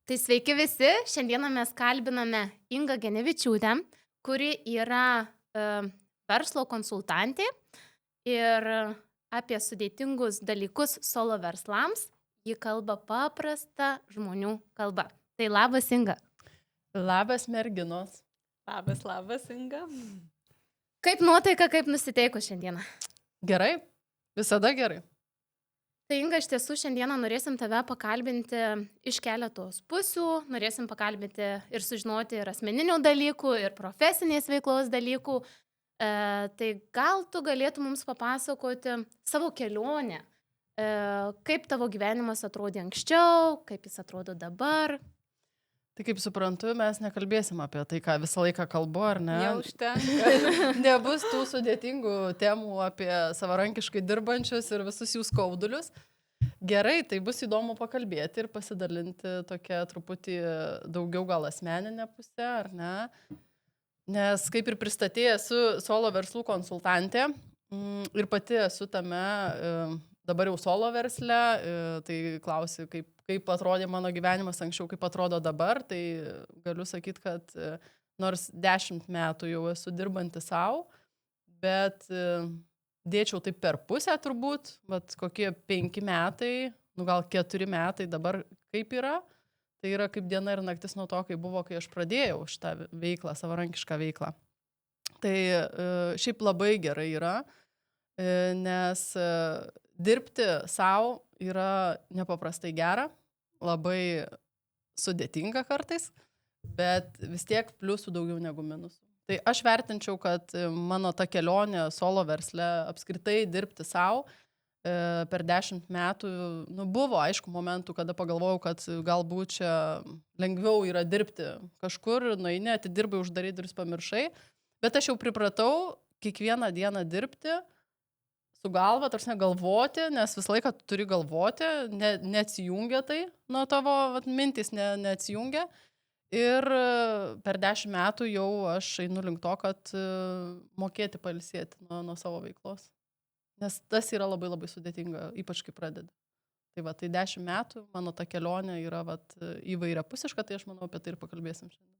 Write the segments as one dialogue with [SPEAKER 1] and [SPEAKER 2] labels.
[SPEAKER 1] Tai sveiki visi, šiandieną mes kalbiname Ingą Genevičiūtę, kuri yra verslo konsultantė ir apie sudėtingus dalykus solo verslams ji kalba paprasta žmonių kalba. Tai labas Inga.
[SPEAKER 2] Labas merginos.
[SPEAKER 3] Labas, Inga.
[SPEAKER 1] Kaip nuotaika, kaip nusiteikus šiandieną?
[SPEAKER 2] Gerai, visada gerai.
[SPEAKER 1] Tai Inga, iš tiesų šiandieną norėsim tave pakalbinti iš keletos pusių, norėsim pakalbinti ir sužinoti ir asmeninių dalykų, ir profesinės veiklos dalykų. Tai gal tu galėtum mums papasakoti savo kelionę, kaip tavo gyvenimas atrodė anksčiau, kaip jis atrodo dabar.
[SPEAKER 2] Tai kaip suprantu, mes nekalbėsim apie tai, ką visą laiką kalbu, ar ne?
[SPEAKER 3] Neužtenka.
[SPEAKER 2] Nebus tų sudėtingų temų apie savarankiškai dirbančius ir visus jų skaudulius. Gerai, tai bus įdomu pakalbėti ir pasidalinti tokia truputį daugiau gal asmeninė pusė, ar ne? Nes kaip ir pristatė, esu solo verslų konsultantė ir pati esu tame dabar jau solo versle, tai klausi, kaip atrodė mano gyvenimas anksčiau, kaip atrodo dabar, tai galiu sakyti, kad nors 10 metų jau esu dirbanti savo, bet dėčiau taip per pusę turbūt, bet kokie 5 metai, gal 4 metai dabar kaip yra, tai yra kaip diena ir naktis nuo to, kai buvo, kai aš pradėjau šitą veiklą, savarankišką veiklą. Tai šiaip labai gerai yra, nes dirbti savo yra nepaprastai gera, labai sudėtinga kartais, bet vis tiek pliusų daugiau negu minusų. Tai aš vertinčiau, kad mano ta kelionė solo versle apskritai dirbti savo per 10 metų, buvo aišku momentų, kada pagalvojau, kad galbūt čia lengviau yra dirbti kažkur, nueini, atidirbai, uždarai duris, pamiršai, bet aš jau pripratau kiekvieną dieną dirbti su galva, tarsi galvoti, nes visą laiką tu turi galvoti, neatsijungia tai nuo tavo mintis, neatsijungia. Ir per 10 metų jau aš einu link to, kad mokėti pailsėti nuo savo veiklos. Nes tas yra labai labai sudėtinga, ypač kai pradedi. Tai 10 metų mano ta kelionė yra įvairiapusiška, tai aš manau apie tai ir pakalbėsim šiandien.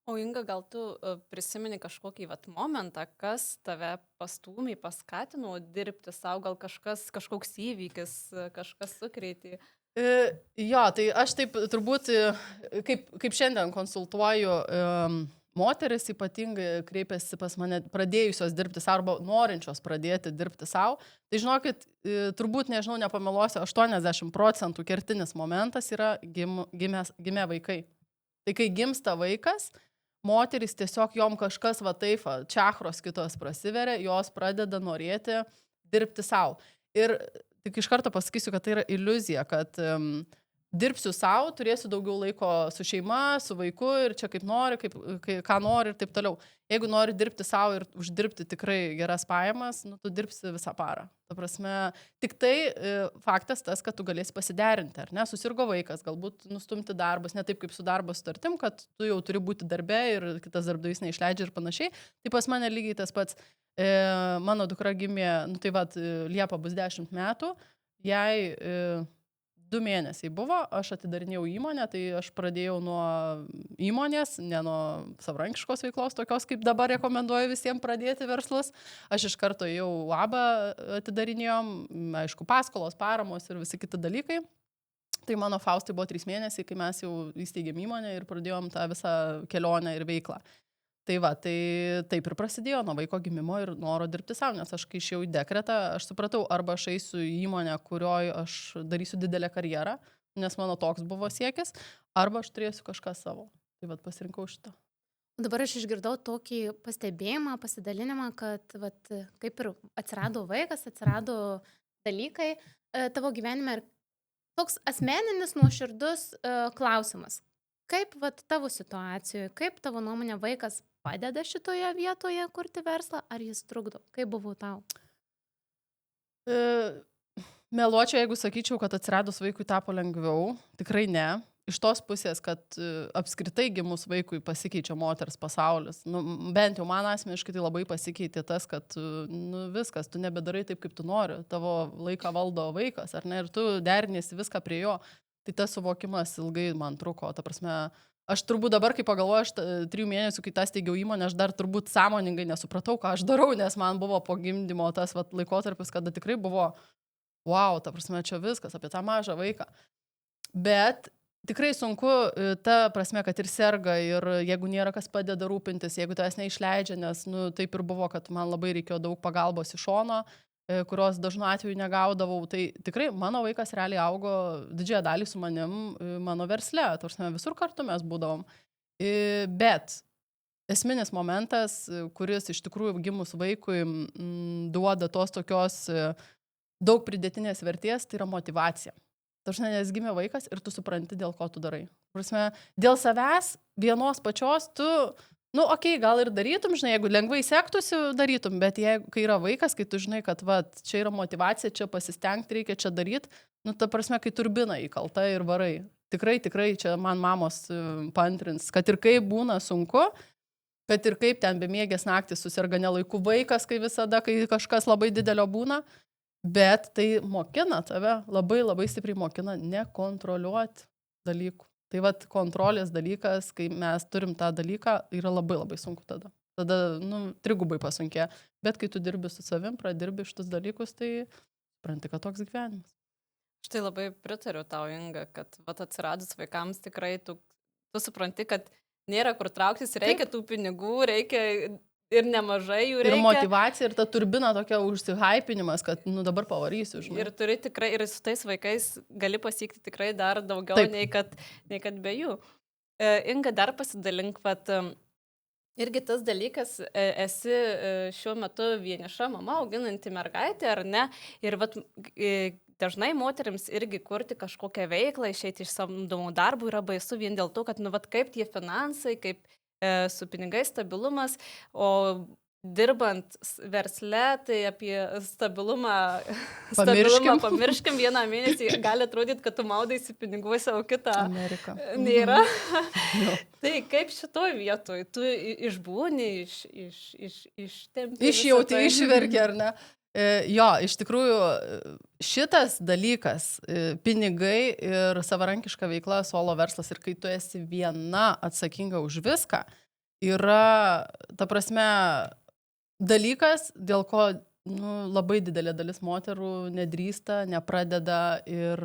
[SPEAKER 3] O Inga, gal tu prisimeni kažkokį momentą, kas tave pastūmė, paskatino dirbti savo, gal kažkoks įvykis, kažkas sukrėtė?
[SPEAKER 2] Jo, tai aš taip turbūt, kaip šiandien konsultuoju, moteris ypatingai kreipiasi pas mane pradėjusios dirbti savo arba norinčios pradėti dirbti savo. Tai žinokit, turbūt, nežinau, nepameluosiu, 80% kertinis momentas yra gimę vaikai. Tai kai gimsta vaikas, moteris tiesiog jom kažkas čachros kitos prasiveria, jos pradeda norėti dirbti savo. Ir tik iš karto pasakysiu, kad tai yra iliuzija, kad dirbsiu savo, turėsiu daugiau laiko su šeima, su vaiku ir čia kaip nori, ką nori ir taip toliau. Jeigu nori dirbti savo ir uždirbti tikrai geras pajamas, tu dirbsi visą parą. Ta prasme, tik tai faktas tas, kad tu galėsi pasiderinti, ar ne? Susirgo vaikas, galbūt nustumti darbus, ne taip kaip su darbo sutartim, kad tu jau turi būti darbe ir kitas darbdavys neišleidžia ir panašiai. Tai pas mane lygiai tas pats, mano dukra gimė, Liepa bus 10 metų, jai 2 mėnesiai buvo, aš atidarinėjau įmonę, tai aš pradėjau nuo įmonės, ne nuo savarankiškos veiklos, tokios kaip dabar rekomenduoju visiems pradėti verslus. Aš iš karto jau UABą atidarinėjom, aišku, paskolos, paramos ir visi kiti dalykai. Tai mano Faustai buvo 3 mėnesiai, kai mes jau įsteigėm įmonę ir pradėjom tą visą kelionę ir veiklą. Tai taip ir prasidėjo nuo vaiko gimimo ir noro dirbti savo, nes aš kai išėjau į dekretą, aš supratau, arba aš eisiu į įmonę, kurioje aš darysiu didelę karjerą, nes mano toks buvo siekis, arba aš turėsiu kažką savo. Tai pasirinkau šitą.
[SPEAKER 1] Dabar aš išgirdau tokį pastebėjimą, pasidalinimą, kad kaip ir atsirado vaikas, atsirado dalykai tavo gyvenime ir toks asmeninis nuoširdus klausimas. Kaip tavo situacijoje, kaip tavo nuomonė vaikas padeda šitoje vietoje kurti verslą, ar jis trukdo? Kaip buvo tau?
[SPEAKER 2] Meluočiau, jeigu sakyčiau, kad atsiradus vaikui tapo lengviau, tikrai ne. Iš tos pusės, kad apskritai gimus vaikui pasikeičia moters pasaulis. Bent jau man asmeniškai tai labai pasikeitė tas, kad viskas, tu nebedarai taip, kaip tu nori. Tavo laiką valdo vaikas, ar ne? Ir tu deriniesi viską prie jo. Tai tas suvokimas ilgai man truko, ta prasme, aš turbūt dabar, kai pagalvoju, aš 3 mėnesių, kai tą steigiau įmonę, aš dar turbūt sąmoningai nesupratau, ką aš darau, nes man buvo po gimdymo tas laikotarpis, kada tikrai buvo, wow, ta prasme, čia viskas apie tą mažą vaiką. Bet tikrai sunku, ta prasme, kad ir serga, ir jeigu nėra kas padeda rūpintis, jeigu tavęs neišleidžia, nes taip ir buvo, kad man labai reikėjo daug pagalbos iš šono, kurios dažnu atveju negaudavau, tai tikrai mano vaikas realiai augo didžiąją dalį su manim mano versle, tarsi visur kartu mes būdavom. Bet esminis momentas, kuris iš tikrųjų gimus vaikui duoda tos tokios daug pridėtinės vertės, tai yra motyvacija. Tarsi nes gimė vaikas ir tu supranti, dėl ko tu darai. Prasme, dėl savęs vienos pačios tu, gal ir darytum, žinai, jeigu lengvai sektųsi, darytum, bet kai yra vaikas, kai tu žinai, kad čia yra motyvacija, čia pasistengti reikia, čia daryti, ta prasme, kai turbina įkalta ir varai. Tikrai, čia man mamos paantrins, kad ir kaip būna sunku, kad ir kaip ten bemiegės naktys susirga nelaiku vaikas, kai visada, kai kažkas labai didelio būna, bet tai mokina tave, labai stipriai mokina nekontroliuoti dalykų. Tai kontrolės dalykas, kai mes turim tą dalyką, yra labai sunku tada. Tada, trigubai pasunkė. Bet kai tu dirbi su savim, pradirbi šitus dalykus, tai supranti, kad toks gyvenimas.
[SPEAKER 3] Štai labai pritariu tau, Inga, kad atsiradus vaikams tikrai tu supranti, kad nėra kur trauktis, reikia tų pinigų, reikia ir nemažai jų reikia.
[SPEAKER 2] Ir motyvacija, ir ta turbina tokia užsihaipinimas, kad dabar pavarysiu, žinai.
[SPEAKER 3] Ir turi tikrai, ir su tais vaikais gali pasiekti tikrai dar daugiau, nei kad be jų. Inga, dar pasidalink, irgi tas dalykas, esi šiuo metu vieniša mama, auginanti mergaitė, ar ne? Ir dažnai moterims irgi kurti kažkokią veiklą, išeiti iš samdomų darbų yra baisu vien dėl to, kad kaip tie finansai, kaip su pinigais stabilumas, o dirbant versle, tai apie stabilumą pamirškim vieną mėnesį, gali atrodyti, kad tu maudaisi piniguose, o kitą
[SPEAKER 2] Amerika
[SPEAKER 3] nėra. Tai kaip šitoj vietoj, tu išbūni, ištempi.
[SPEAKER 2] Išjauti, išverki, ar ne? Jo, iš tikrųjų, šitas dalykas, pinigai ir savarankiška veikla, solo verslas, ir kai tu esi viena atsakinga už viską, yra, ta prasme, dalykas, dėl ko labai didelė dalis moterų nedrįsta, nepradeda ir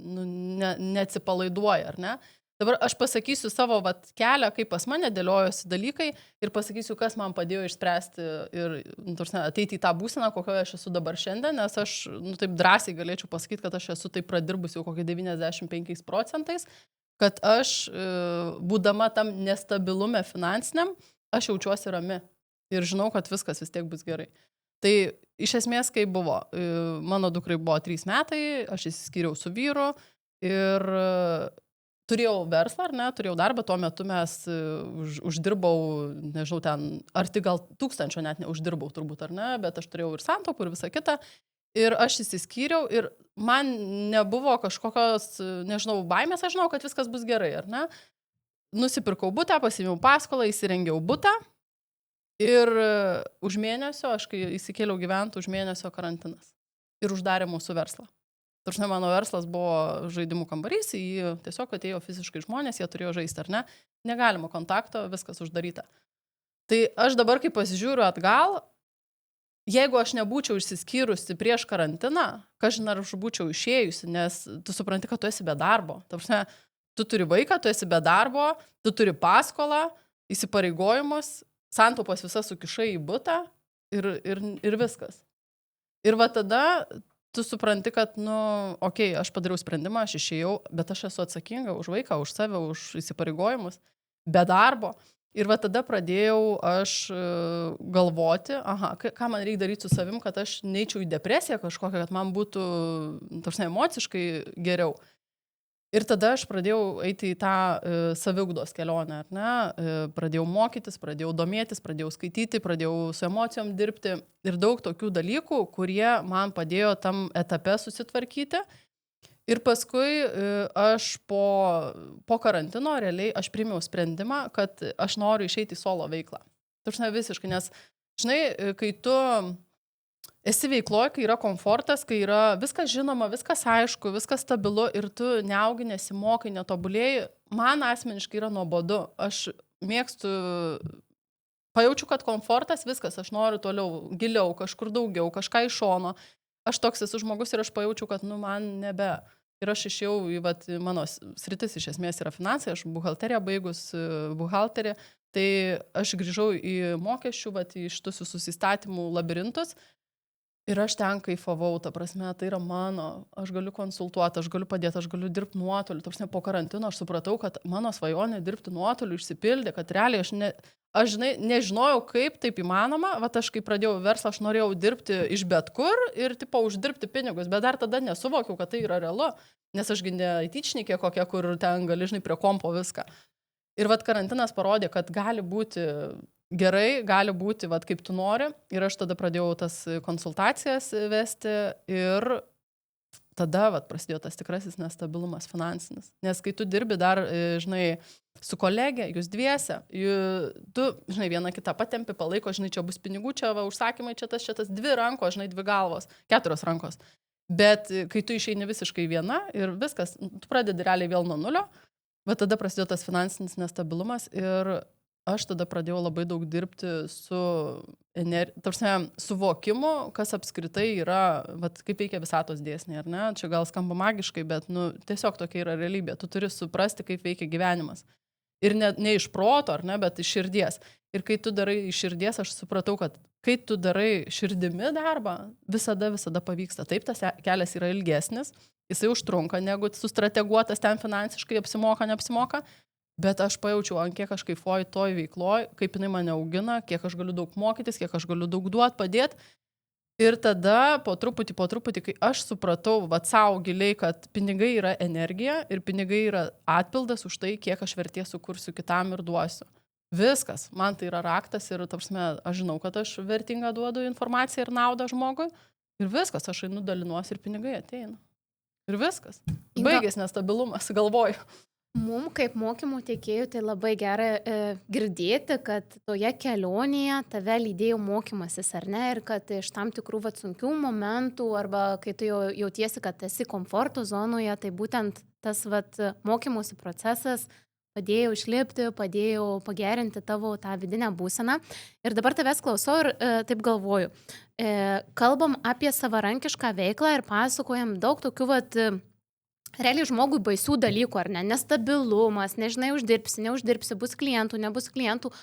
[SPEAKER 2] neatsipalaiduoja, ar ne? Dabar aš pasakysiu savo kelią, kaip pas mane dėliojosi dalykai ir pasakysiu, kas man padėjo išspręsti ir ateiti į tą būseną, kokioje aš esu dabar šiandien, nes aš taip drąsiai galėčiau pasakyti, kad aš esu taip pradirbusi jau kokį 95%, kad aš, būdama tam nestabilume finansiniam, aš jaučiuosi rami ir žinau, kad viskas vis tiek bus gerai. Tai iš esmės, kaip buvo, mano dukrai buvo 3 metai, aš išsiskyriau su vyru ir turėjau verslą, ar ne, turėjau darbą, tuo metu mes uždirbau, nežinau, ten, arti gal 1000 net neuždirbau turbūt, ar ne, bet aš turėjau ir santaupų ir visą kitą. Ir aš išsiskyriau ir man nebuvo kažkokios, nežinau, baimės, aš žinau, kad viskas bus gerai, ar ne. Nusipirkau butą, pasiėmiau paskolą, įsirengiau butą ir už mėnesio, aš kai įsikėliau gyventi, už mėnesio karantinas ir uždarė mūsų verslą. Tarsi mano verslas buvo žaidimų kambarys, į jį tiesiog atėjo fiziškai žmonės, jie turėjo žaisti, ar ne, negalima kontakto, viskas uždaryta. Tai aš dabar, kai pasižiūriu atgal, jeigu aš nebūčiau išsiskyrusi prieš karantiną, kažin ar aš būčiau išėjusi, nes tu supranti, kad tu esi be darbo. Tarsi, tu turi vaiką, tu esi be darbo, tu turi paskolą, įsipareigojimus, santaupas visas sukišai į butą ir viskas. Ir tada tu supranti, kad, aš padariau sprendimą, aš išėjau, bet aš esu atsakinga už vaiką, už save, už įsipareigojimus, be darbo. Ir tada pradėjau aš galvoti, ką man reikia daryti su savim, kad aš neičiau į depresiją kažkokią, kad man būtų, tarsi, emociškai geriau. Ir tada aš pradėjau eiti į tą saviugdos kelionę, ar ne? Pradėjau mokytis, pradėjau domėtis, pradėjau skaityti, pradėjau su emocijom dirbti ir daug tokių dalykų, kurie man padėjo tam etape susitvarkyti. Ir paskui aš po karantino realiai aš priėmiau sprendimą, kad aš noriu išeiti į solo veiklą. Tarsi visiškai, nes, žinai, kai tu esi veikloje, kai yra komfortas, kai yra viskas žinoma, viskas aišku, viskas stabilu ir tu neaugi, nesimokai, netobulėjai, man asmeniškai yra nuobodu. Aš mėgstu, pajaučiu, kad komfortas, viskas, aš noriu toliau, giliau, kažkur daugiau, kažką iš šono. Aš toks esu žmogus ir aš pajaučiu, kad, man nebe. Ir aš išėjau į, mano sritis iš esmės yra finansai, aš buhalteriją baigus, buhalterį, tai aš grįžau į mokesčių, į šitus visus įstatymų labirintus ir aš ten kaifavau, ta prasme, tai yra mano, aš galiu konsultuoti, aš galiu padėti, aš galiu dirbti nuotoliu, ta prasme, po karantino aš supratau, kad mano svajonė dirbti nuotoliu išsipildė, kad realiai aš nežinojau, kaip taip įmanoma, aš kai pradėjau verslą, aš norėjau dirbti iš bet kur ir uždirbti pinigus, bet dar tada nesuvokiau, kad tai yra realu, nes ašgi ne IT-čnikė kokia, kur ten gali, prie kompo viską. Ir karantinas parodė, kad gali būti gerai, gali būti, kaip tu nori, ir aš tada pradėjau tas konsultacijas vesti ir tada prasidėjo tas tikrasis nestabilumas finansinis. Nes kai tu dirbi dar, su kolegė, jūs dviese, tu, viena kitą patempi, palaiko, čia bus pinigų, čia užsakymai, čia tas, 2 rankos, 2 galvos, 4 rankos. Bet kai tu išeini visiškai viena ir viskas, tu pradedi realiai vėl nuo nulio, bet tada prasidėjo tas finansinis nestabilumas ir aš tada pradėjau labai daug dirbti su suvokimu, kas apskritai yra, kaip veikia visatos dėsniai, ar ne? Čia gal skamba magiškai, bet tiesiog tokia yra realybė. Tu turi suprasti, kaip veikia gyvenimas. Ir ne iš proto, ar ne, bet iš širdies. Ir kai tu darai iš širdies, aš supratau, kad kai tu darai širdimi darbą, visada pavyksta. Taip, tas kelias yra ilgesnis, jisai užtrunka, negu sustrateguotas ten finansiškai apsimoka, neapsimoka. Bet aš pajaučiau, ant kiek aš kaifuoju toj veikloj, kaip jinai mane augina, kiek aš galiu daug mokytis, kiek aš galiu daug duoti, padėti. Ir tada po truputį, kai aš supratau savo giliai, kad pinigai yra energija ir pinigai yra atpildas už tai, kiek aš vertės sukursiu kitam ir duosiu. Viskas, man tai yra raktas ir, aš žinau, kad aš vertingą duodu informaciją ir naudą žmogui. Ir viskas, aš einu dalinuosi ir pinigai ateina. Ir viskas. Baigės nestabilumas, galvoju.
[SPEAKER 1] Mums kaip mokymų teikėjų tai labai gera girdėti, kad toje kelionėje tave lydėjo mokymasis, ar ne, ir kad iš tam tikrų sunkių momentų arba kai tu jautiesi, kad esi komforto zonoje, tai būtent tas mokymosi procesas padėjo išlipti, padėjo pagerinti tavo tą vidinę būseną. Ir dabar tavęs klausau ir taip galvoju. Kalbam apie savarankišką veiklą ir pasakojam daug tokių realiai žmogui baisių dalykų, ar ne? Nestabilumas, nežinai, neuždirbsi, bus klientų, nebus klientų.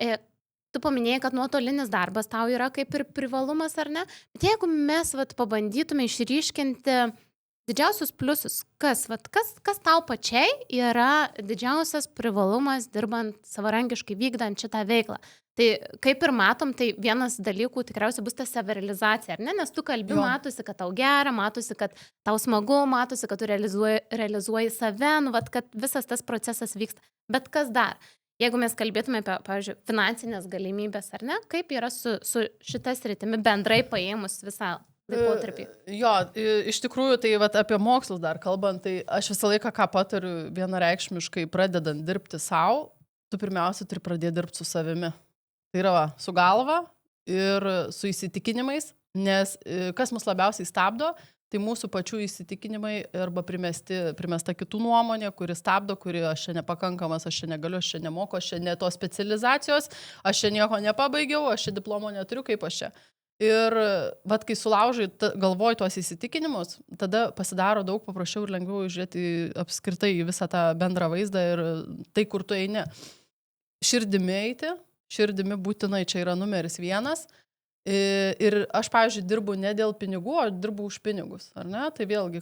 [SPEAKER 1] Tu paminėjai, kad nuotolinis darbas tau yra kaip ir privalumas, ar ne? Bet jeigu mes pabandytume išryškinti didžiausius pliusus, kas tau pačiai yra didžiausias privalumas dirbant savarankiškai vykdant šitą veiklą? Tai kaip ir matom, tai vienas dalykų tikriausiai bus ta savirealizacija, ar ne? Nes tu kalbi, matosi, kad tau gera, matosi, kad tau smagu, matosi, kad tu realizuoji save, kad visas tas procesas vyksta. Bet kas dar? Jeigu mes kalbėtume apie, pavyzdžiui, finansinės galimybės, ar ne? Kaip yra su šita sritimi bendrai paėmus visą laikotarpį?
[SPEAKER 2] Jo, iš tikrųjų, tai apie mokslus dar kalbant, tai aš visą laiką ką patariu vienareikšmiškai pradedant dirbti savo, tu pirmiausia turi pradėti dirbti su savimi. Tai yra su galva ir su įsitikinimais, nes kas mus labiausiai stabdo, tai mūsų pačių įsitikinimai arba primesta kitų nuomonė, kuri stabdo, kuri aš čia nepakankamas, aš čia negaliu, aš čia nemoku, aš čia ne tos specializacijos, aš čia nieko nepabaigiau, aš čia diplomo neturiu, kaip aš čia. Ir kai sulaužai galvoj tuos įsitikinimus, tada pasidaro daug paprasčiau ir lengviau žiūrėti apskritai į visą tą bendrą vaizdą ir tai, kur tu eini. Širdimi būtinai čia yra numeris 1. Ir aš, pavyzdžiui, dirbu ne dėl pinigų, o dirbu už pinigus, ar ne? Tai vėlgi,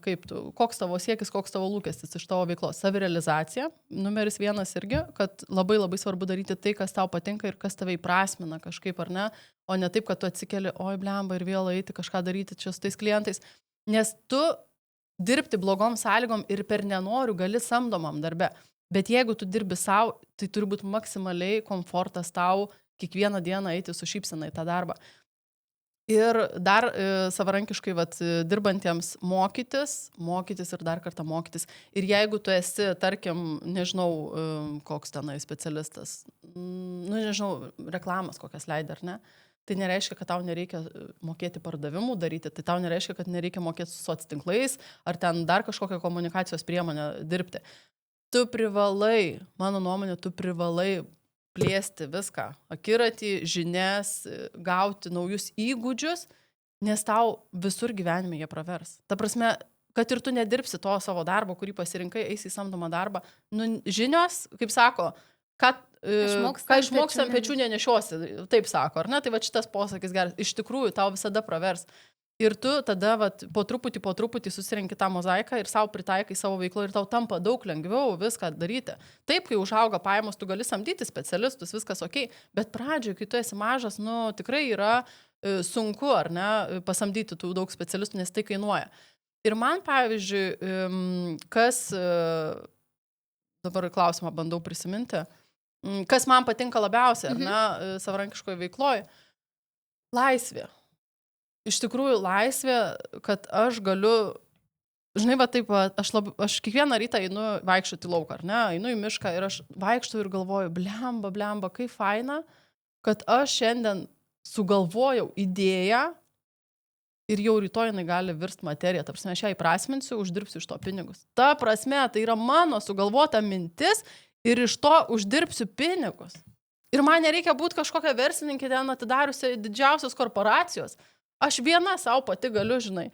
[SPEAKER 2] koks tavo siekis, koks tavo lūkestis iš tavo veiklos. Savirealizacija, numeris 1 irgi, kad labai svarbu daryti tai, kas tau patinka ir kas tave įprasmina kažkaip, ar ne? O ne taip, kad tu atsikeli, oi blemba, ir vėl eiti kažką daryti čia su tais klientais. Nes tu dirbti blogom sąlygom ir per nenoriu gali samdomam darbe. Bet jeigu tu dirbi savo, tai turi būti maksimaliai komfortas tau kiekvieną dieną eiti su šypsena į tą darbą. Ir dar savarankiškai dirbantiems mokytis ir dar kartą mokytis. Ir jeigu tu esi, tarkim, nežinau, koks tenai specialistas, nežinau, reklamas kokias leidai, ar ne? tai nereiškia, kad tau nereikia mokėti pardavimų daryti, tai tau nereiškia, kad nereikia mokėti su soctinklais ar ten dar kažkokią komunikacijos priemonę dirbti. Tu privalai, mano nuomonė, tu privalai plėsti viską, akiratį, žinias, gauti naujus įgūdžius, nes tau visur gyvenime jie pravers. Ta prasme, kad ir tu nedirbsi to savo darbo, kurį pasirinkai, eisi į samdomą darbą, žinios, kaip sako, ką išmoksi ant pečių nenešiosi, taip sako, ar ne? Tai va šitas posakis geras, iš tikrųjų tau visada pravers. Ir tu tada po truputį susirenki tą mozaiką ir savo pritaikai savo veiklo ir tau tampa daug lengviau viską daryti. Taip, kai užauga pajamos, tu gali samdyti specialistus, viskas ok, bet pradžioje, kai tu esi mažas, tikrai yra sunku, ar ne, pasamdyti tų daug specialistų, nes tai kainuoja. Ir man, pavyzdžiui, kas, dabar klausimą bandau prisiminti, kas man patinka labiausiai, ar ne, savarankiškoje veikloje, laisvė. Iš tikrųjų laisvė, kad aš galiu, žinai, taip, aš kiekvieną rytą einu vaikščioti lauką, ar ne, einu į mišką ir aš vaikščiu ir galvoju, blemba, kaip faina, kad aš šiandien sugalvojau idėją ir jau rytoj jinai gali virsti materiją. Ta prasme, aš ją įprasminsiu, uždirbsiu iš to pinigus. Ta prasme, tai yra mano sugalvota mintis ir iš to uždirbsiu pinigus. Ir man nereikia būti kažkokia verslininkė ten atidariusi didžiausios korporacijos. Aš viena savo pati galiu, žinai,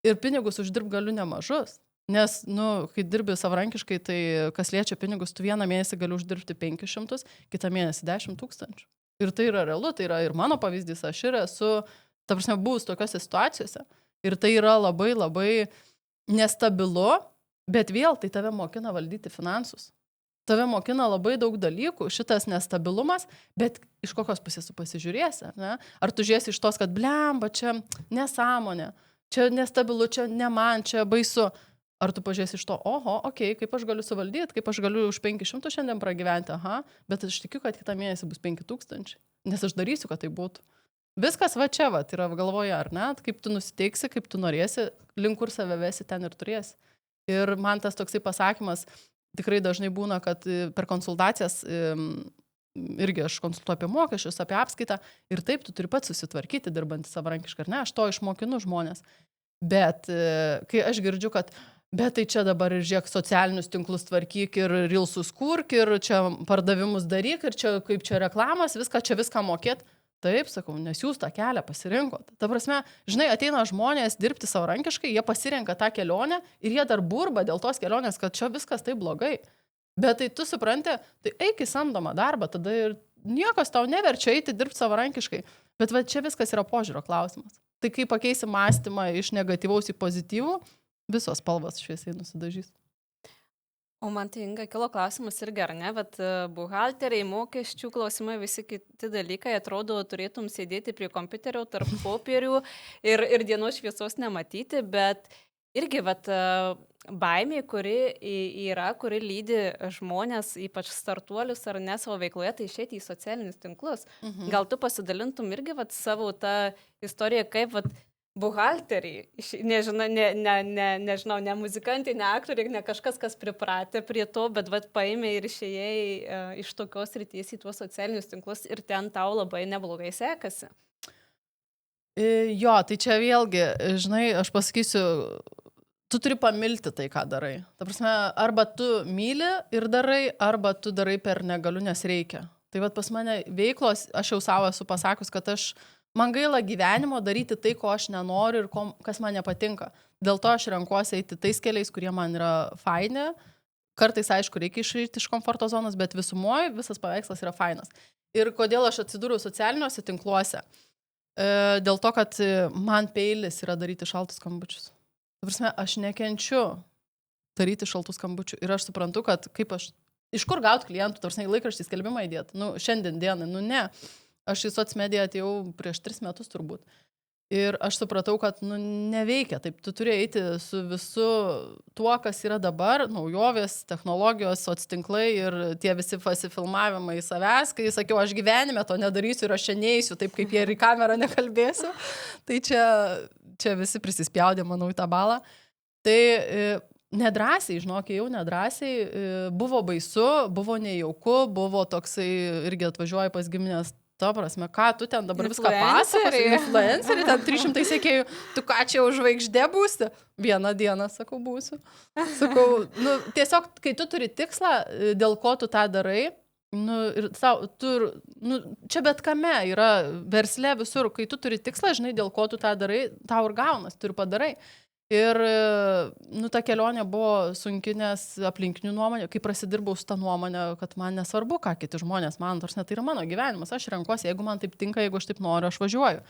[SPEAKER 2] ir pinigus uždirb galiu nemažus. Nes, kai dirbi savarankiškai, tai kas liečia pinigus, tu vieną mėnesį gali uždirbti 500, kitą mėnesį 10 000. Ir tai yra realu, tai yra ir mano pavyzdys, aš ir esu, ta prasme, buvus tokiose situacijose. Ir tai yra labai, labai nestabilu, bet vėl tai tave mokina valdyti finansus. Tave mokina labai daug dalykų, šitas nestabilumas, bet iš kokios pusės tu pasižiūrėsi, ne? Ar tu žiūrėsi iš tos, kad blemba, čia nesąmonė, čia nestabilu, čia ne man, čia baisu. Ar tu pažiūrėsi iš to, oho, okei, kaip aš galiu suvaldyti, kaip aš galiu už 500 šiandien pragyventi, bet aš tikiu, kad kitą mėnesį bus 5000, nes aš darysiu, kad tai būtų. Viskas va čia, yra galvoje, ar ne? Kaip tu nusiteiksi, kaip tu norėsi, link kur save vesi, ten ir turėsi. Ir man tas toksai pasakymas, tikrai dažnai būna, kad per konsultacijas, irgi aš konsultuoju apie mokesčius, apie apskaitą, ir taip tu turi pats susitvarkyti, dirbantį savarankiškai, ar ne, aš to išmokinu žmonės. Bet kai aš girdžiu, kad bet tai čia dabar ir žiūrėk socialinius tinklus tvarkyk ir rilsus kurk ir čia pardavimus daryk ir čia kaip čia reklamas, viską mokėt. Taip, sakau, nes jūs tą kelią pasirinkot. Ta prasme, žinai, ateina žmonės dirbti savarankiškai, jie pasirenka tą kelionę ir jie dar burba dėl tos kelionės, kad čia viskas taip blogai. Bet tai tu supranti, tai eik į samdomą darbą, tada ir niekas tau neverčia eiti dirbti savarankiškai. Bet va čia viskas yra požiūrio klausimas. Tai kai pakeisi mąstymą iš negatyvaus į pozityvų, visos spalvos šviesiai nusidažys.
[SPEAKER 3] O man tai Inga kilo klausimas irgi, ar ne, bet buhalteriai, mokesčių klausimai, visi kiti dalykai, atrodo, turėtum sėdėti prie kompiuterio tarp popierių ir dienos šviesos nematyti, bet irgi baimė, kuri lydi žmonės, ypač startuolius ar ne savo veikloje, tai išėti į socialinius tinklus. Gal tu pasidalintum irgi savo tą istoriją, kaip buhalteriai, nežinau, ne muzikantai, ne aktoriai, ne kažkas, kas pripratė prie to, bet paėmė ir išėjai iš tokios ryties į tuos socialinius tinklus ir ten tau labai neblogai sekasi.
[SPEAKER 2] Jo, tai čia vėlgi, žinai, aš pasakysiu, tu turi pamilti tai, ką darai. Ta prasme, arba tu myli ir darai, arba tu darai per negaliu, nes reikia. Tai pas mane veiklos, aš jau savo esu pasakus, kad man gaila gyvenimo daryti tai, ko aš nenoriu ir kas man nepatinka. Dėl to aš renkuosi eiti tais keliais, kurie man yra faini. Kartais, aišku, reikia išeiti iš komforto zonos, bet visumoje visas paveikslas yra fainas. Ir kodėl aš atsidūriau socialiniuose tinkluose? Dėl to, kad man peilis yra daryti šaltus skambučius. Prasme, aš nekenčiu daryti šaltų skambučių. Ir aš suprantu, kad iš kur gauti klientų, tarsi laikraštį skelbimą įdėti. Šiandien dienai, ne. Aš į socmediją atėjau prieš 3 metus turbūt. Ir aš supratau, kad neveikia. Taip, tu turi eiti su visu tuo, kas yra dabar, naujovės, technologijos, soctinklai ir tie visi pasifilmavimai savęs, kai sakiau, aš gyvenime to nedarysiu ir aš čia neįsiu, taip kaip jie ir į kamerą nekalbėsiu. Tai čia visi prisispjaudė, manau, į tą balą. Tai nedrąsiai, žinok, jau nedrąsiai, buvo baisu, buvo nejauku, buvo toksai, irgi atvažiuoju pas giminės, ta prasme, ką tu ten dabar viską
[SPEAKER 3] Influenceriai.
[SPEAKER 2] pasakosi, influenceriai, ten 300 sekėjų, tu ką čia jau žvaigždė būsi? Vieną dieną, sakau, būsiu. Sakau, nu, tiesiog, kai tu turi tikslą, dėl ko tu tą darai, nu, ir nu, čia bet kame yra versle visur, kai tu turi tikslą, žinai, dėl ko tu tą darai, tau ir gaunas, tu ir padarai. Ir, nu, ta kelionė buvo sunki, nes aplinkinių nuomonė, kai prasidirbau su tą nuomonę, kad man nesvarbu, ką kiti žmonės man, tarsi tai yra mano gyvenimas, aš renkuosi, jeigu man taip tinka, jeigu aš taip noriu, aš važiuoju.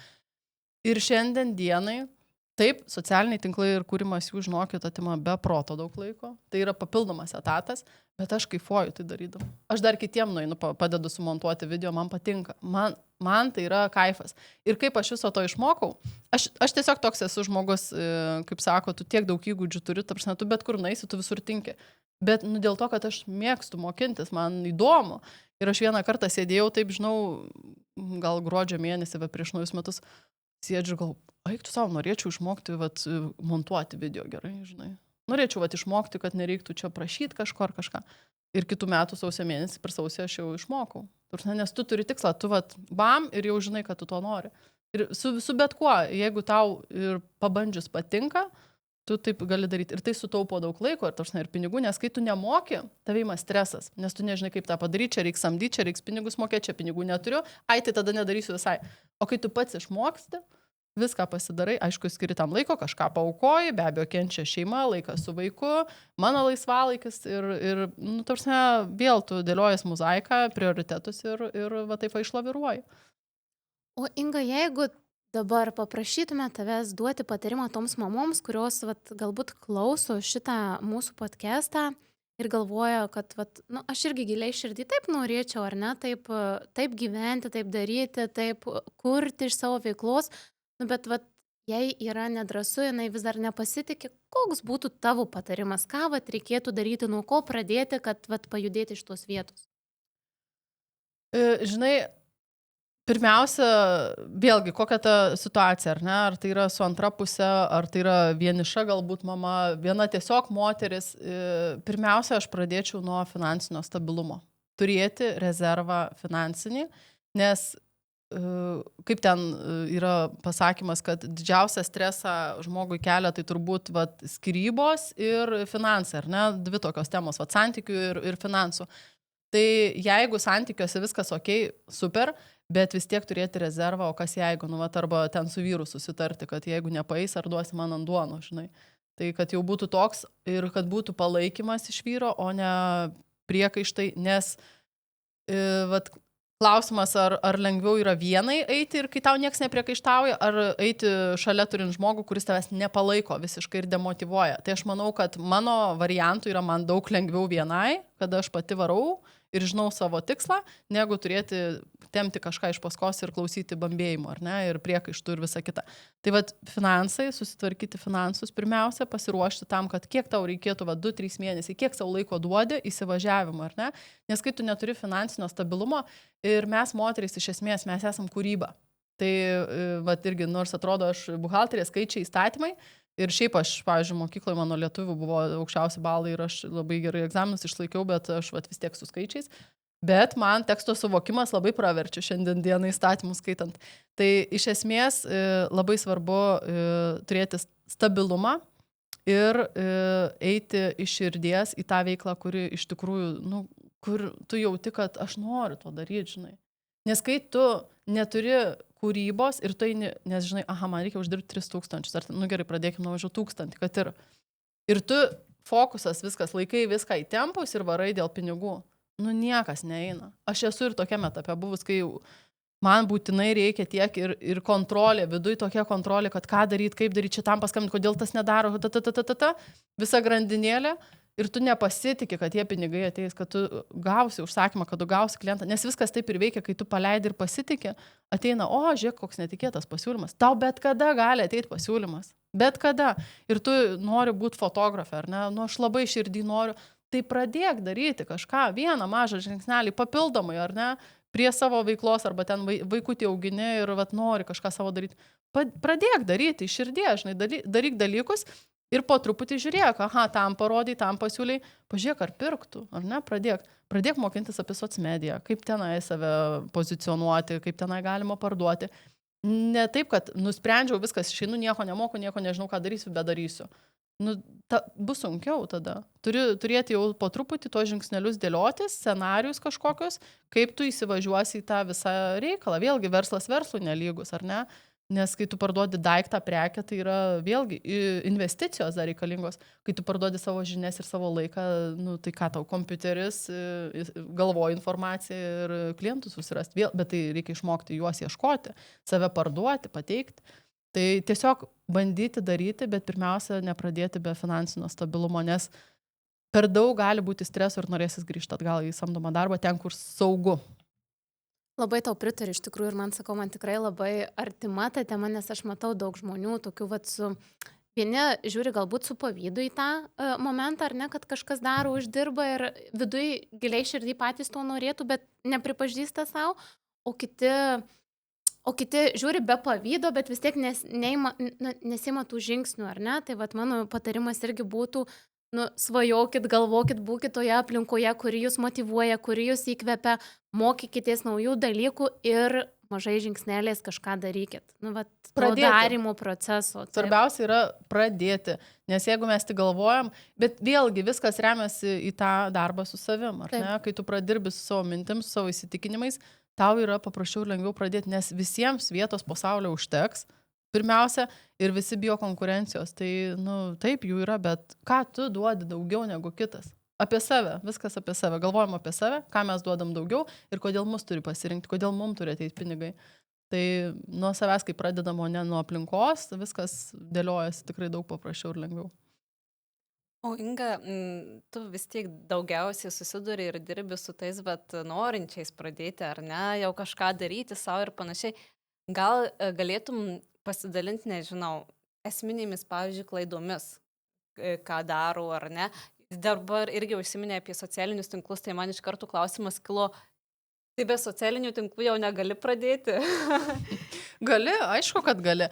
[SPEAKER 2] Ir šiandien dienai, taip, socialiniai tinklai ir kūrimas jų, žinokit, atima be proto daug laiko, tai yra papildomas etatas, bet aš kaifuoju tai darydam. Aš dar kitiem nueinu, padedu sumontuoti video, man patinka, man tai yra kaifas. Ir kaip aš viso to išmokau, aš tiesiog toks esu žmogus, kaip sako, tu tiek daug įgūdžių turi, tarsi tu bet kur naisi, tu visur tinki. Bet nu, dėl to, kad aš mėgstu mokintis, man įdomu. Ir aš vieną kartą sėdėjau, taip žinau, gal gruodžio mėnesį, bet prieš naujus metus, sėdžiu, gal, tu savo, norėčiau išmokti, vat, montuoti video gerai, žinai. Norėčiau vat, išmokti, kad nereiktų čia prašyti kažko ar kažką. Ir kitų metų sausio mėnesį, per sausį aš jau išmokau. Nes tu turi tikslą, tu vat, bam, ir jau žinai, kad tu to nori. Ir su bet kuo, jeigu tau ir pabandžius patinka, tu taip gali daryti. Ir tai sutaupo daug laiko ir pinigų, nes kai tu nemoki, tavai ima stresas, nes tu nežinai, kaip tą padaryti, čia reiks samdyti, čia reiks pinigus mokėti, čia pinigų neturiu, tai tada nedarysiu visai. O kai tu pats išmoksti, viską pasidarai, aišku, skiri tam laiko, kažką paaukoji, be abejo, kenčia šeima, laikas su vaiku, mano laisvalaikis ir nu, tarsi vėl tu dėliojas mozaiką, prioritetus ir va taip išlaviruoji.
[SPEAKER 1] O Inga, jeigu dabar paprašytume tavęs duoti patarimą toms mamoms, kurios vat, galbūt klauso šitą mūsų podcastą ir galvoja, kad vat, nu, aš irgi giliai širdį taip norėčiau, ar ne, taip gyventi, taip daryti, taip kurti iš savo veiklos, nu, bet vat, jei yra nedrąsu, jinai vis dar nepasitikė, koks būtų tavo patarimas, ką vat, reikėtų daryti, nuo ko pradėti, kad vat, pajudėti iš tos vietos?
[SPEAKER 2] Žinai, pirmiausia, vėlgi, kokia ta situacija, ar ne? Ar tai yra su antra pusė, ar tai yra vieniša galbūt mama, viena tiesiog moteris. Pirmiausia, aš pradėčiau nuo finansinio stabilumo. Turėti rezervą finansinį, nes kaip ten yra pasakymas, kad didžiausią stresą žmogui kelia, tai turbūt vat, skyrybos ir finansai, ar ne? Dvi tokios temos, vat, santykių ir finansų. Tai jeigu santykiuose viskas ok, super, bet vis tiek turėti rezervą, o kas jeigu, nu, vat, arba ten su vyru susitarti, kad jeigu nepaeis, ar duosi man ant duono, žinai. Tai kad jau būtų toks ir kad būtų palaikymas iš vyro, o ne priekaištai, nes vat, klausimas, ar lengviau yra vienai eiti ir kai tau nieks nepriekaištauja, ar eiti šalia turint žmogų, kuris tavęs nepalaiko visiškai ir demotyvuoja. Tai aš manau, kad mano variantų yra man daug lengviau vienai, kada aš pati varau ir žinau savo tikslą, negu turėti temti kažką iš paskos ir klausyti bambėjimo, ar ne, ir priekaištų ir visa kita. Tai vat finansai, susitvarkyti finansus, pirmiausia, pasiruošti tam, kad kiek tau reikėtų 2-3 mėnesiai, kiek savo laiko duodi įsivažiavimą, ar ne? Nes kai tu neturi finansinio stabilumo ir mes moterys iš esmės, mes esam kūryba. Tai vat irgi, nors atrodo, aš buhalterė, skaičiai, įstatymai, ir šiaip aš, pavyzdžiui, mokykloje mano lietuvių buvo aukščiausi balai ir aš labai gerai egzaminus išlaikiau, bet aš vat vis tiek su skaičiais. Bet man teksto suvokimas labai praverčia šiandien dieną įstatymus skaitant. Tai iš esmės labai svarbu turėti stabilumą ir eiti iš širdies į tą veiklą, kuri iš tikrųjų, nu, kur tu jauti, kad aš noriu to daryti, žinai. Nes kai tu neturi kūrybos ir tu eini, nes žinai, man reikia uždirbti 3000, ar nu gerai, pradėkime nuo važiuoti 1000, kad ir tu fokusas viskas, laikai viską į tempus ir varai dėl pinigų. Nu niekas neeina. Aš esu ir tokiame etape buvus, kai man būtinai reikia tiek ir kontrolė, viduj tokia kontrolė, kad ką daryti, kaip daryti, čia tam paskambinti, kodėl tas nedaro, visa grandinėlė. Ir tu nepasitikė, kad tie pinigai ateis, kad tu gausi užsakymą, kad tu gausi klientą. Nes viskas taip ir veikia, kai tu paleidi ir pasitikė, ateina, žiūrėk, koks netikėtas pasiūlymas. Tau bet kada gali ateiti pasiūlymas. Bet kada. Ir tu nori būti fotografė, ar ne? Nu, aš labai širdį noriu. Tai pradėk daryti kažką, vieną mažą žingsnelį, papildomai, ar ne? Prie savo veiklos, arba ten vaikutį augini ir vat, nori kažką savo daryti. Pradėk daryti iš širdies, žinai, daryk dalykus. Ir po truputį žiūrėk, tam parodai, tam pasiūliai, pažiūrėk, ar pirktų, ar ne, pradėk mokintis apie socmediją, kaip tenai save pozicionuoti, kaip tenai galima parduoti. Ne taip, kad nusprendžiau viskas, išeinu, nieko nemoku, nieko nežinau, ką darysiu, bet darysiu. Bus sunkiau tada. Turi turėti jau po truputį to žingsnelius dėliotis, scenarius kažkokius, kaip tu įsivažiuosi į tą visą reikalą. Vėlgi, verslas verslų nelygus, ar ne? Nes kai tu parduodi daiktą prekę, tai yra vėlgi investicijos dar reikalingos. Kai tu parduodi savo žinias ir savo laiką, tai ką tau, kompiuteris, galvoja informaciją ir klientus susirasti. Bet tai reikia išmokti juos ieškoti, save parduoti, pateikti. Tai tiesiog bandyti daryti, bet pirmiausia, nepradėti be finansinio stabilumo, nes per daug gali būti streso ir norėsis grįžti atgal į samdomą darbą, ten, kur saugu.
[SPEAKER 1] Labai tau pritariu iš tikrųjų ir man tikrai labai artima ta tema, nes aš matau daug žmonių, tokių vieni žiūri galbūt su pavydu į tą momentą, ar ne, kad kažkas daro, uždirba ir viduj giliai širdį patys to norėtų, bet nepripažįsta savo, o kiti žiūri be pavydo, bet vis tiek nesima tų žingsnių, ar ne, tai mano patarimas irgi būtų, svajokit, galvokit, būkit toje aplinkoje, kuri jūs motyvuoja, kuri jūs įkvepia, mokykitės naujų dalykų ir mažai žingsneliais kažką darykit. Darimo proceso. Taip.
[SPEAKER 2] Svarbiausia yra pradėti, nes jeigu mes tik galvojam, bet vėlgi viskas remiasi į tą darbą su savim, ar ne? Kai tu pradirbi su savo mintim, su savo įsitikinimais, tau yra paprasčiau ir lengviau pradėti, nes visiems vietos pasaulio užteks. Pirmiausia, ir visi bijo konkurencijos, tai, taip jų yra, bet ką tu duodi daugiau negu kitas? Apie save, viskas apie save, galvojam apie save, ką mes duodam daugiau ir kodėl mus turi pasirinkti, kodėl mums turi ateiti pinigai. Tai nuo savęs, kai pradedam, o ne nuo aplinkos, viskas dėliojasi tikrai daug paprasčiau ir lengviau.
[SPEAKER 3] O Inga, tu vis tiek daugiausiai susiduri ir dirbi su tais, norinčiais pradėti, ar ne, jau kažką daryti savo ir panašiai. Gal galėtum pasidalinti, nežinau, esminėmis, pavyzdžiui, klaidomis, ką daro ar ne. Dabar irgi užsiminė apie socialinius tinklus, tai man iš karto klausimas kilo, tai be socialinių tinklų jau negali pradėti?
[SPEAKER 2] Gali, aišku, kad gali.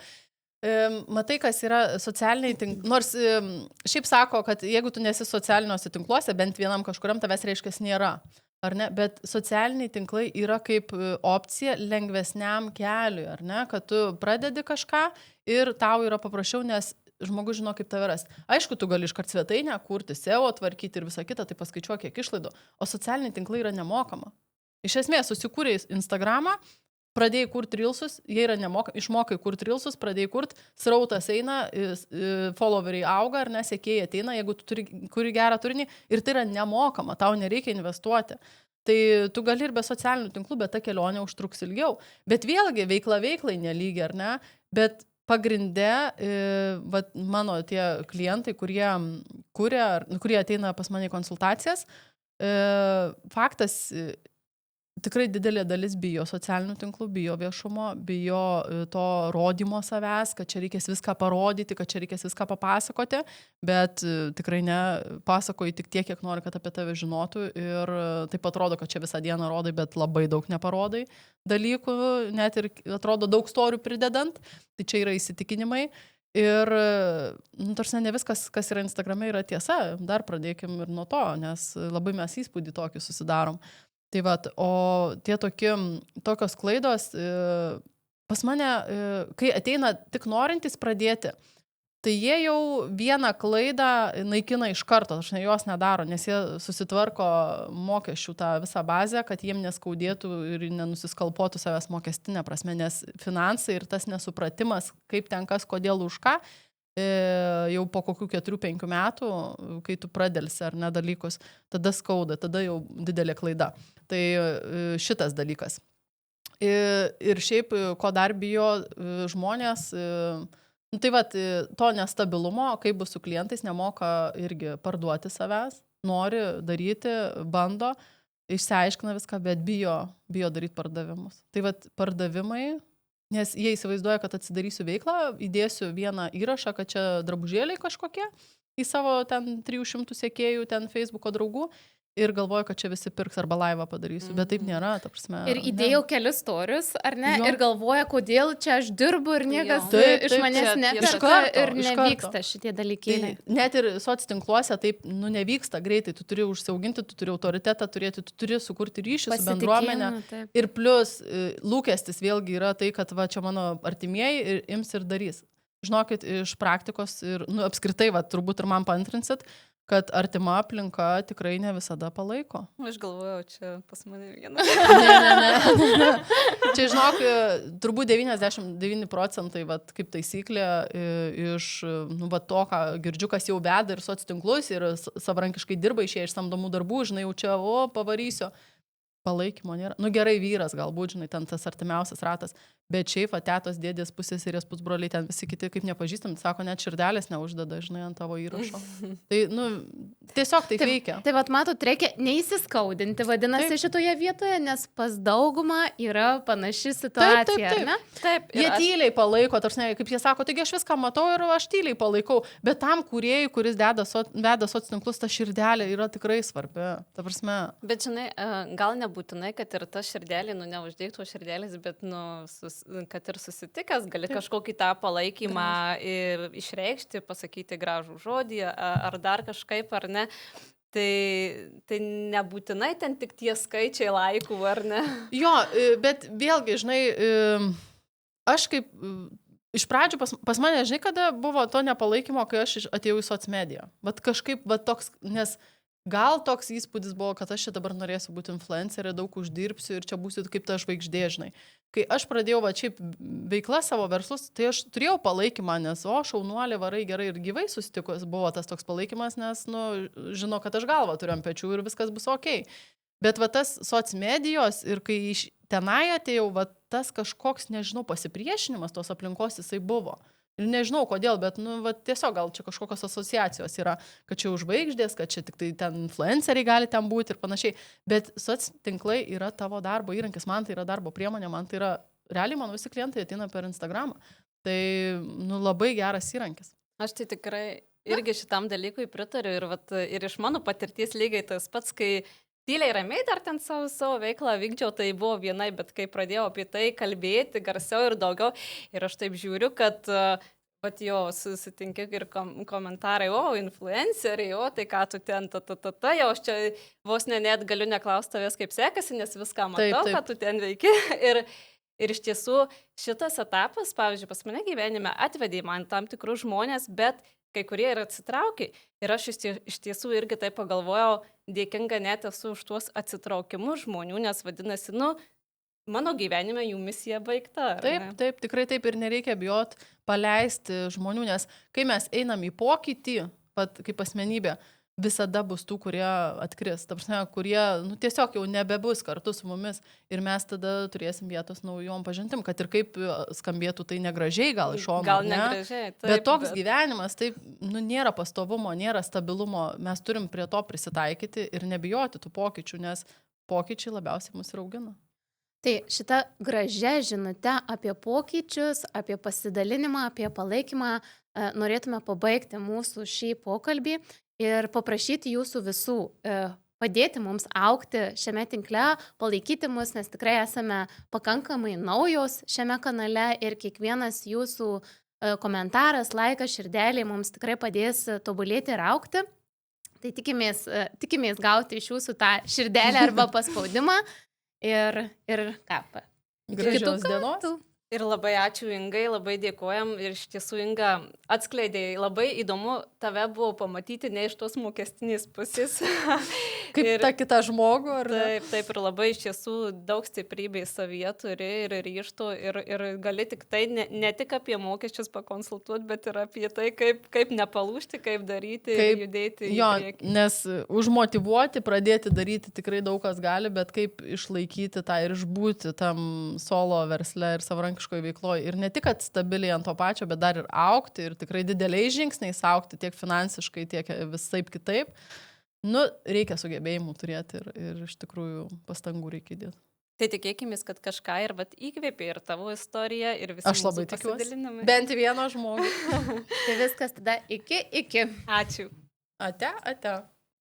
[SPEAKER 2] Matai, kas yra socialiniai tinklai, nors šiaip sako, kad jeigu tu nesi socialiniuose tinkluose, bent vienam kažkuriam tavęs reiškias nėra. Ar ne? Bet socialiniai tinklai yra kaip opcija lengvesniam keliui, ar ne? Kad tu pradedi kažką ir tau yra paprasčiau, nes žmogus žino, kaip tave rasti. Aišku, tu gali iškart svetainę kurti, SEO tvarkyti ir visą kitą, tai paskaičiuok, kiek išlaidų. O socialiniai tinklai yra nemokama. Iš esmės, susikūrei Instagramą, pradėjai kurti reelsus, jie yra nemokami, išmokai kurti reelsus, pradėjai kurti, srautas eina, followeriai auga, ar nesekėjai ateina, jeigu tu kuri gerą turinį ir tai yra nemokama, tau nereikia investuoti. Tai tu gali ir be socialinių tinklų, bet ta kelionė užtruks ilgiau. Bet vėlgi, veiklai nelygi, ar ne? Bet pagrinde, mano tie klientai, kurie ateina pas mane į konsultacijas, faktas, tikrai didelė dalis bijo socialinių tinklų, bijo viešumo, bijo to rodymo savęs, kad čia reikės viską parodyti, kad čia reikės viską papasakoti, bet tikrai ne, pasakoji tik tiek, kiek nori, kad apie tave žinotų ir taip atrodo, kad čia visą dieną rodai, bet labai daug neparodai dalykų, net ir atrodo daug storių pridedant, tai čia yra įsitikinimai. Ir, tarsi ne viskas, kas yra Instagrame, yra tiesa, dar pradėkim ir nuo to, nes labai mes įspūdį tokį susidarom. Tai o tie tokios klaidos pas mane, kai ateina tik norintys pradėti, tai jie jau vieną klaidą naikina iš karto, jos nedaro, nes jie susitvarko mokesčių tą visą bazę, kad jiem neskaudėtų ir nenusiskalpuotų savęs mokestinę prasme, nes finansai ir tas nesupratimas, kaip ten kas, kodėl už ką, jau po kokių 4-5 metų, kai tu pradelsi ar ne dalykus, tada skauda, tada jau didelė klaida. Tai šitas dalykas. Ir šiaip, ko dar bijo žmonės, to nestabilumo, kaip bus su klientais, nemoka irgi parduoti savęs, nori daryti, bando, išsiaiškina viską, bet bijo daryti pardavimus. Tai pardavimai, nes jie įsivaizduoja, kad atsidarysiu veiklą, įdėsiu vieną įrašą, kad čia drabužėliai kažkokie į savo ten 300 sekėjų, ten Facebooko draugų ir galvoju, kad čia visi pirks arba laivą padarysiu, bet taip nėra, ta prasme.
[SPEAKER 1] Ir įdėjau kelius storius, ar ne?
[SPEAKER 2] Jo.
[SPEAKER 1] Ir galvoja, kodėl čia aš dirbu ir niekas
[SPEAKER 3] Jo.
[SPEAKER 2] Taip,
[SPEAKER 1] iš
[SPEAKER 2] taip,
[SPEAKER 1] manęs
[SPEAKER 3] čia
[SPEAKER 1] neperka
[SPEAKER 2] iš karto,
[SPEAKER 1] ir
[SPEAKER 2] iš
[SPEAKER 1] nevyksta
[SPEAKER 2] karto.
[SPEAKER 1] šitie
[SPEAKER 2] Tai
[SPEAKER 1] dalykėliai.
[SPEAKER 2] net ir soc tinkluose taip, nevyksta greitai, tu turi užsiauginti, tu turi autoritetą turėti, tu turi sukurti ryšį su bendruomenė.
[SPEAKER 1] Taip.
[SPEAKER 2] Ir plus lūkestis vėlgi yra tai, kad va čia mano artimieji ir ims ir darys. Žinokit, iš praktikos ir apskritai, va, turbūt ir man paantrinsit, kad artima aplinka tikrai ne visada palaiko.
[SPEAKER 3] Aš galvojau, čia pas mane viena.
[SPEAKER 2] Ne. Čia, žinok, turbūt 99%, vat, kaip taisyklė, iš to, ką girdžiu, kas jau veda ir soc tinklus, ir savarankiškai dirba išėję iš samdomų darbų, žinai, jau čia, pavarysiu. Palaikymo nėra. Gerai, vyras galbūt, žinai, ten tas artimiausias ratas, bet šiaip, tetos, dėdės, pusseserės, pusbroliai, ten visi kiti, kaip nepažįstami, sako, net širdelės neuždeda, žinai, ant tavo įrašo. Tai, tiesiog taip veikia.
[SPEAKER 1] Tai vat matot, reikia neįsiskaudinti, vadinasi,
[SPEAKER 2] Taip.
[SPEAKER 1] šitoje vietoje, nes pas daugumą yra panaši situacija, ar ne?
[SPEAKER 3] Taip,
[SPEAKER 2] Jie tyliai palaiko, tarsi, kaip jie sako, taigi aš viską matau ir aš tyliai palaikau, bet tam kūrėjui, kuris veda soc tinklus, ta širdelė yra tikrai svarbi. Ta prasme.
[SPEAKER 3] Bet žinai, gal nebūtinai, kad ir ta širdelė, neuždėktų širdelės, bet, kad ir susitikęs, gali kažkokį tą palaikymą išreikšti, pasakyti gražų žodį, ar dar kažkaip, ar ne. Tai nebūtinai ten tik tie skaičiai laikų, ar ne?
[SPEAKER 2] Jo, bet vėlgi, žinai, aš kaip iš pradžių pas mane, žinai, kada buvo to nepalaikymo, kai aš atėjau į socmediją. Bet kažkaip, toks, nes gal toks įspūdis buvo, kad aš čia dabar norėsiu būti influencerė, daug uždirbsiu ir čia būsiu kaip ta žvaigždė, žinai. Kai aš pradėjau šiaip veiklą savo verslus, tai aš turėjau palaikymą, nes, šaunuolė, varai gerai ir gyvai susitikus, buvo tas toks palaikymas, nes, žino, kad aš galvą turiu ant pečių ir viskas bus okei. Bet tas socmedijos ir kai iš tenai atėjau, tas kažkoks, nežinau, pasipriešinimas tos aplinkos jisai buvo. Ir nežinau kodėl, bet tiesiog gal čia kažkokios asociacijos yra, kad čia užvaigždės, kad čia tik tai ten influenceriai gali ten būti ir panašiai. Bet soc tinklai yra tavo darbo įrankis, man tai yra darbo priemonė, man tai yra, realiai mano visi klientai ateina per Instagramą. Tai labai geras įrankis.
[SPEAKER 3] Aš tai tikrai irgi šitam dalykui pritariu ir iš mano patirties lygiai tas pats, kai tyliai ramiai dar ten savo veiklą vykdžiau, tai buvo vienai, bet kai pradėjau apie tai kalbėti garsiau ir daugiau, ir aš taip žiūriu, kad jo susitinki ir komentarai, influenceriai, tai ką tu ten, jau aš čia vos net galiu neklausti tavęs, kaip sekasi, nes viską matau,
[SPEAKER 2] taip.
[SPEAKER 3] ką tu ten veiki. Ir iš tiesų šitas etapas, pavyzdžiui, pas mane gyvenime atvedė man tam tikrus žmonės, bet kai kurie ir atsitraukė. Ir aš iš tiesų irgi taip pagalvojau, dėkinga net esu už tuos atsitraukimus žmonių, nes vadinasi, mano gyvenime jų misija baigta.
[SPEAKER 2] Taip, tikrai taip ir nereikia bijot paleisti žmonių, nes kai mes einam į pokytį, kaip asmenybė, visada bus tų, kurie atkris, ta prasme, kurie tiesiog jau nebebus kartu su mumis ir mes tada turėsim vietos naujom pažintim, kad ir kaip skambėtų tai negražiai gal iš šono.
[SPEAKER 3] Gal negražiai, taip.
[SPEAKER 2] Bet toks gyvenimas, taip, nėra pastovumo, nėra stabilumo, mes turim prie to prisitaikyti ir nebijoti tų pokyčių, nes pokyčiai labiausiai mus ir augina.
[SPEAKER 1] Tai šitą gražią žinutę apie pokyčius, apie pasidalinimą, apie palaikymą norėtume pabaigti mūsų šį pokalbį ir paprašyti jūsų visų padėti mums augti šiame tinkle, palaikyti mus, nes tikrai esame pakankamai naujos šiame kanale ir kiekvienas jūsų komentaras, laikas, širdelė mums tikrai padės tobulėti ir augti. Tai tikimės gauti iš jūsų tą širdelę arba paspaudimą. Ir ką?
[SPEAKER 2] Gražios dienos.
[SPEAKER 3] Ir labai ačiū Ingai, labai dėkojam ir iš tiesų Inga atskleidė, labai įdomu tave buvo pamatyti ne iš tos mokestinės pusės.
[SPEAKER 2] Kaip ta kita žmogų, ar ne?
[SPEAKER 3] Taip, ir labai iš tiesų daug stiprybės savyje turi ir ryžto ir gali tik tai ne tik apie mokesčius pakonsultuoti, bet ir apie tai, kaip nepalūžti, kaip daryti ir judėti į priekį.
[SPEAKER 2] Nes užmotyvuoti, pradėti daryti tikrai daug kas gali, bet kaip išlaikyti tą ir išbūti tam solo versle ir savarankiškoje veikloje. Ir ne tik, kad stabiliai ant to pačio, bet dar ir augti ir tikrai dideliais žingsniais augti tiek finansiškai, tiek visaip kitaip. Reikia sugebėjimų turėti ir iš tikrųjų pastangų reikia įdėti.
[SPEAKER 3] Tai tikėkimės, kad kažką ir įkvėpė ir tavo istorija ir visi mūsų pasidalinimai.
[SPEAKER 2] Bent vieno žmogų.
[SPEAKER 1] Tai viskas tada iki.
[SPEAKER 3] Ačiū.
[SPEAKER 2] Ate.